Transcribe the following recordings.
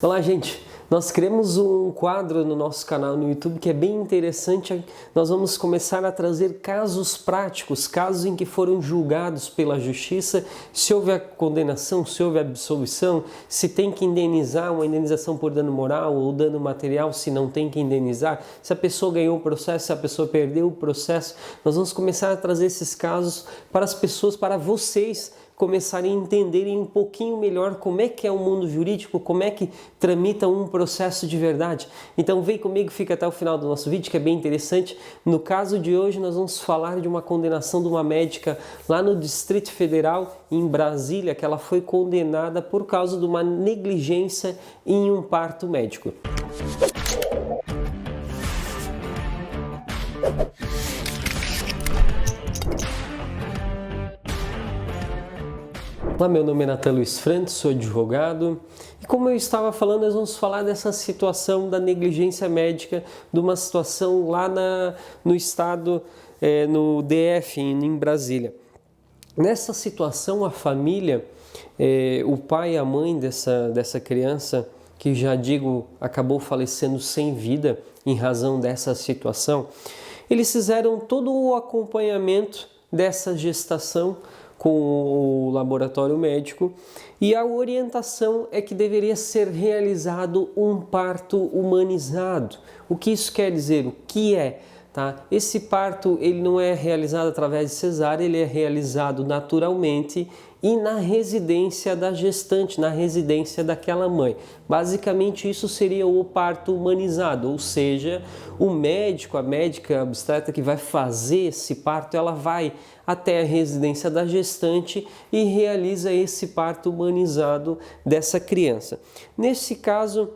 Olá, gente! Nós criamos um quadro no nosso canal no YouTube que é bem interessante. Nós vamos começar a trazer casos práticos, casos em que foram julgados pela justiça, se houve a condenação, se houve a absolvição, se tem que indenizar, uma indenização por dano moral ou dano material, se não tem que indenizar, se a pessoa ganhou o processo, se a pessoa perdeu o processo. Nós vamos começar a trazer esses casos para as pessoas, para vocês começarem a entenderem um pouquinho melhor como é que é o mundo jurídico, como é que tramita um processo de verdade. Então vem comigo, fica até o final do nosso vídeo, que é bem interessante. No caso de hoje nós vamos falar de uma condenação de uma médica lá no Distrito Federal, em Brasília, que ela foi condenada por causa de uma negligência em um parto médico. Olá, meu nome é Nathan Luiz Frantes, sou advogado e como eu estava falando, nós vamos falar dessa situação da negligência médica, de uma situação lá no estado, no DF, em Brasília. Nessa situação, a família, o pai e a mãe dessa criança, que já digo, acabou falecendo sem vida em razão dessa situação, eles fizeram todo o acompanhamento dessa gestação com o laboratório médico e a orientação é que deveria ser realizado um parto humanizado. O que isso quer dizer? O que é? Tá? Esse parto ele não é realizado através de cesárea, ele é realizado naturalmente e na residência da gestante, na residência daquela mãe. Basicamente isso seria o parto humanizado, ou seja, o médico, a médica obstetra que vai fazer esse parto, ela vai até a residência da gestante e realiza esse parto humanizado dessa criança. Nesse caso,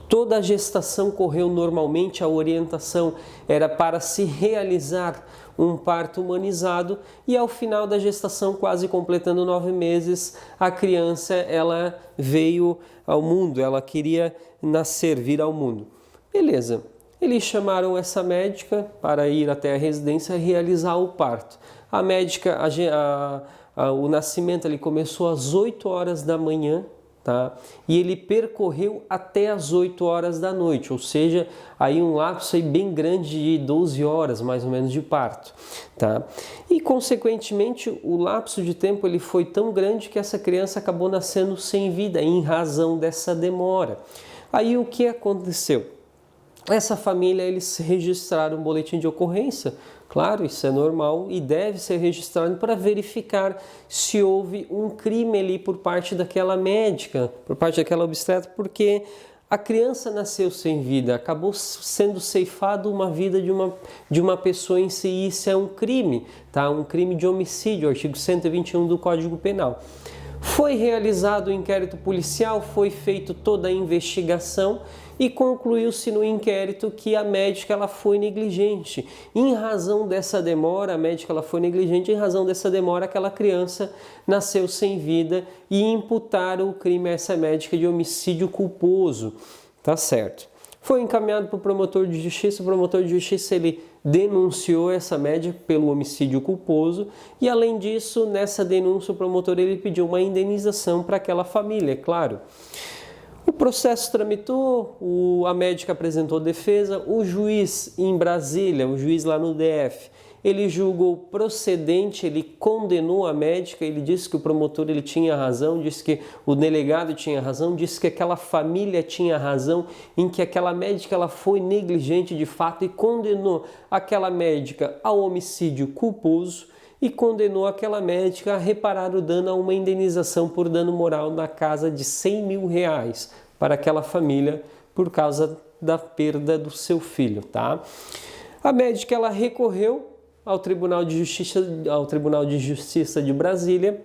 toda a gestação correu normalmente, a orientação era para se realizar um parto humanizado e ao final da gestação, quase completando 9 meses, a criança ela veio ao mundo, ela queria nascer, vir ao mundo. Beleza, eles chamaram essa médica para ir até a residência e realizar o parto. A médica, o nascimento ele começou às 8 horas da manhã, tá? E ele percorreu até as 8 horas da noite, ou seja, aí um lapso aí bem grande de 12 horas mais ou menos de parto, tá? E consequentemente o lapso de tempo ele foi tão grande que essa criança acabou nascendo sem vida em razão dessa demora. Aí o que aconteceu? Essa família eles registraram um boletim de ocorrência. Claro, isso é normal e deve ser registrado para verificar se houve um crime ali por parte daquela médica, por parte daquela obstetra, porque a criança nasceu sem vida, acabou sendo ceifado uma vida de uma pessoa em si, e isso é um crime, tá? Um crime de homicídio, artigo 121 do Código Penal. Foi realizado o inquérito policial, foi feita toda a investigação e concluiu-se no inquérito que a médica ela foi negligente. Em razão dessa demora, a médica ela foi negligente, em razão dessa demora, aquela criança nasceu sem vida e imputaram o crime a essa médica de homicídio culposo. Tá certo. Foi encaminhado para o promotor de justiça ele denunciou essa médica pelo homicídio culposo e além disso, nessa denúncia o promotor ele pediu uma indenização para aquela família, é claro. O processo tramitou, a médica apresentou defesa, o juiz em Brasília, o juiz lá no DF, ele julgou procedente, ele condenou a médica, ele disse que o promotor ele tinha razão, disse que o delegado tinha razão, disse que aquela família tinha razão, em que aquela médica ela foi negligente de fato e condenou aquela médica ao homicídio culposo e condenou aquela médica a reparar o dano a uma indenização por dano moral na casa de R$100 mil para aquela família por causa da perda do seu filho, tá? A médica ela recorreu ao Tribunal de Justiça de Brasília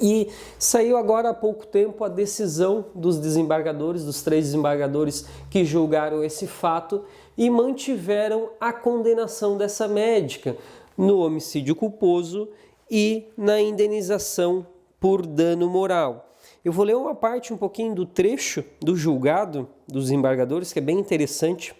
e saiu agora há pouco tempo a decisão dos desembargadores, dos 3 desembargadores que julgaram esse fato e mantiveram a condenação dessa médica no homicídio culposo e na indenização por dano moral. Eu vou ler uma parte um pouquinho do trecho do julgado dos desembargadores, que é bem interessante.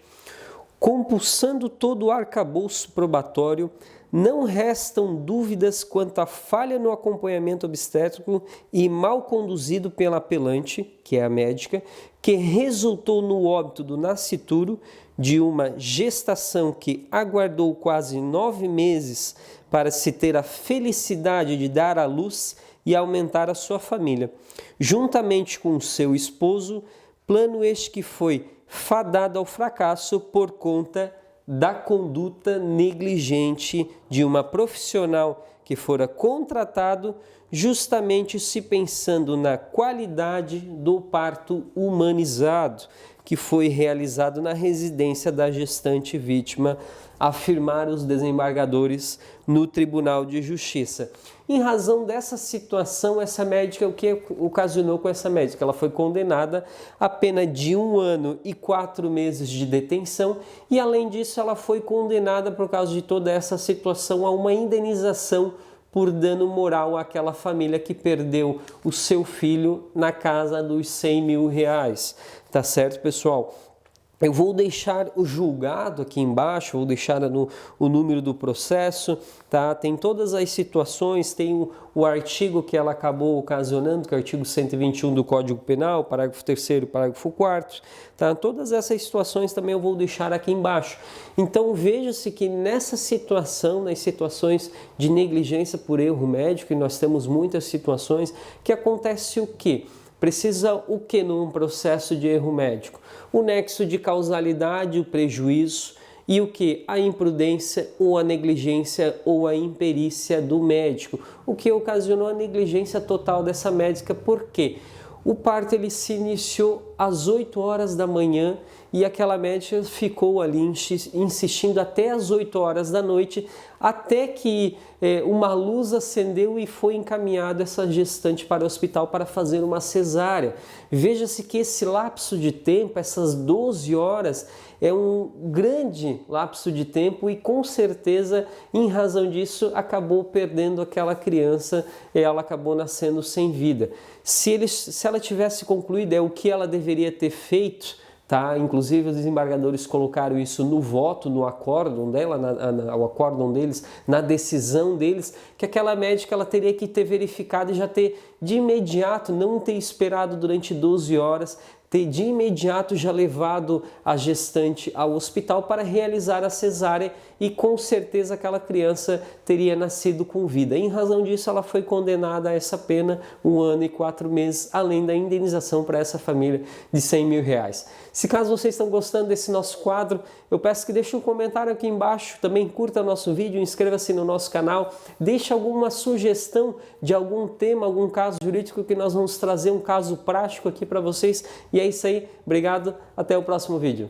Compulsando todo o arcabouço probatório, não restam dúvidas quanto à falha no acompanhamento obstétrico e mal conduzido pela apelante, que é a médica, que resultou no óbito do nascituro de uma gestação que aguardou quase 9 meses para se ter a felicidade de dar à luz e aumentar a sua família, juntamente com seu esposo, plano este que foi fadado ao fracasso por conta da conduta negligente de uma profissional que fora contratado justamente se pensando na qualidade do parto humanizado que foi realizado na residência da gestante vítima, afirmaram os desembargadores no Tribunal de Justiça. Em razão dessa situação, essa médica, o que ocasionou com essa médica? Ela foi condenada a pena de 1 ano e 4 meses de detenção e, além disso, ela foi condenada, por causa de toda essa situação, a uma indenização por dano moral àquela família que perdeu o seu filho na casa dos R$100 mil. Tá certo, pessoal? Eu vou deixar o julgado aqui embaixo, vou deixar o número do processo, tá? Tem todas as situações, tem o artigo que ela acabou ocasionando, que é o artigo 121 do Código Penal, parágrafo 3º e parágrafo 4º, tá? Todas essas situações também eu vou deixar aqui embaixo. Então veja-se que nessa situação, nas situações de negligência por erro médico, e nós temos muitas situações, que acontece o quê? Precisa o que num processo de erro médico? O nexo de causalidade, o prejuízo e o que? A imprudência ou a negligência ou a imperícia do médico. O que ocasionou a negligência total dessa médica. Por quê? O parto ele se iniciou às 8 horas da manhã e aquela médica ficou ali insistindo até às 8 horas da noite, até que uma luz acendeu e foi encaminhada essa gestante para o hospital para fazer uma cesárea. Veja-se que esse lapso de tempo, essas 12 horas, é um grande lapso de tempo e com certeza, em razão disso, acabou perdendo aquela criança e ela acabou nascendo sem vida. Se ela tivesse concluído o que ela deveria ter feito, tá? Inclusive os desembargadores colocaram isso no voto, no acórdão dela, o acórdão deles, na decisão deles, que aquela médica ela teria que ter verificado e já ter de imediato, não ter esperado durante 12 horas, ter de imediato já levado a gestante ao hospital para realizar a cesárea e com certeza aquela criança teria nascido com vida. Em razão disso, ela foi condenada a essa pena, 1 ano e 4 meses, além da indenização para essa família de R$100 mil. Se caso vocês estão gostando desse nosso quadro, eu peço que deixe um comentário aqui embaixo, também curta nosso vídeo, inscreva-se no nosso canal, deixe alguma sugestão de algum tema, algum caso jurídico que nós vamos trazer um caso prático aqui para vocês. E é isso aí, obrigado, até o próximo vídeo.